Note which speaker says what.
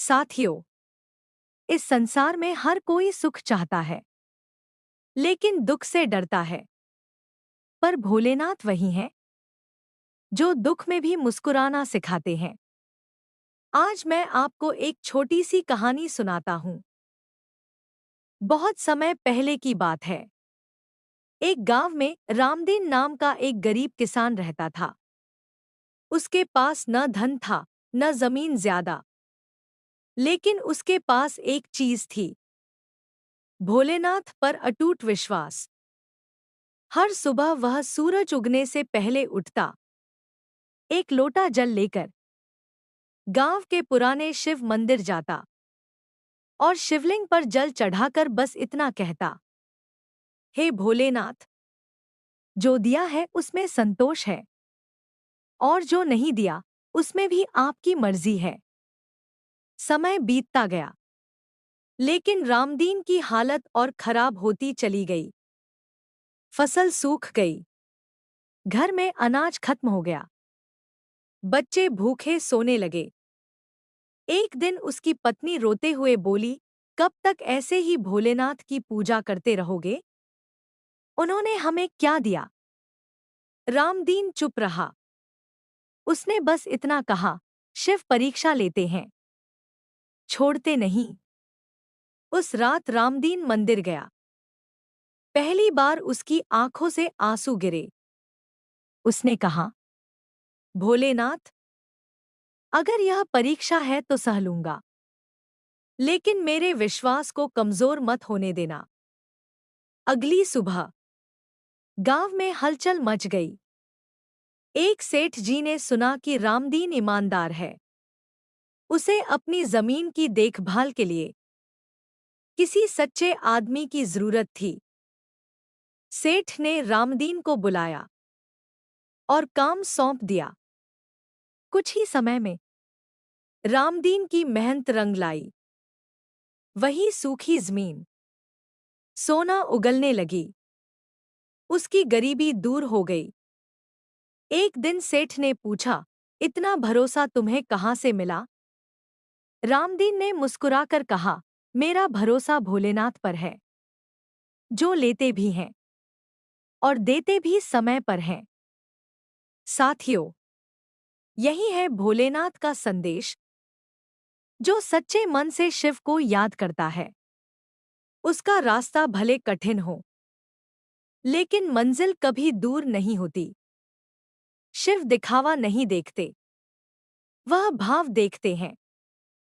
Speaker 1: साथियों, इस संसार में हर कोई सुख चाहता है, लेकिन दुख से डरता है। पर भोलेनाथ वही हैं जो दुख में भी मुस्कुराना सिखाते हैं। आज मैं आपको एक छोटी सी कहानी सुनाता हूँ। बहुत समय पहले की बात है। एक गांव में रामदीन नाम का एक गरीब किसान रहता था। उसके पास न धन था, न जमीन ज्यादा, लेकिन उसके पास एक चीज थी, भोलेनाथ पर अटूट विश्वास। हर सुबह वह सूरज उगने से पहले उठता, एक लोटा जल लेकर गांव के पुराने शिव मंदिर जाता और शिवलिंग पर जल चढ़ाकर बस इतना कहता, हे भोलेनाथ, जो दिया है उसमें संतोष है और जो नहीं दिया उसमें भी आपकी मर्जी है। समय बीतता गया, लेकिन रामदीन की हालत और खराब होती चली गई। फसल सूख गई, घर में अनाज खत्म हो गया, बच्चे भूखे सोने लगे। एक दिन उसकी पत्नी रोते हुए बोली, कब तक ऐसे ही भोलेनाथ की पूजा करते रहोगे? उन्होंने हमें क्या दिया? रामदीन चुप रहा। उसने बस इतना कहा, शिव परीक्षा लेते हैं, छोड़ते नहीं। उस रात रामदीन मंदिर गया। पहली बार उसकी आंखों से आंसू गिरे। उसने कहा, भोलेनाथ, अगर यह परीक्षा है तो सह लूंगा, लेकिन मेरे विश्वास को कमजोर मत होने देना। अगली सुबह गांव में हलचल मच गई। एक सेठ जी ने सुना कि रामदीन ईमानदार है। उसे अपनी जमीन की देखभाल के लिए किसी सच्चे आदमी की जरूरत थी। सेठ ने रामदीन को बुलाया और काम सौंप दिया। कुछ ही समय में रामदीन की मेहनत रंग लाई। वही सूखी जमीन सोना उगलने लगी। उसकी गरीबी दूर हो गई। एक दिन सेठ ने पूछा, इतना भरोसा तुम्हें कहाँ से मिला? रामदीन ने मुस्कुराकर कहा, मेरा भरोसा भोलेनाथ पर है, जो लेते भी हैं और देते भी समय पर हैं। साथियों, यही है भोलेनाथ का संदेश। जो सच्चे मन से शिव को याद करता है, उसका रास्ता भले कठिन हो, लेकिन मंजिल कभी दूर नहीं होती। शिव दिखावा नहीं देखते, वह भाव देखते हैं।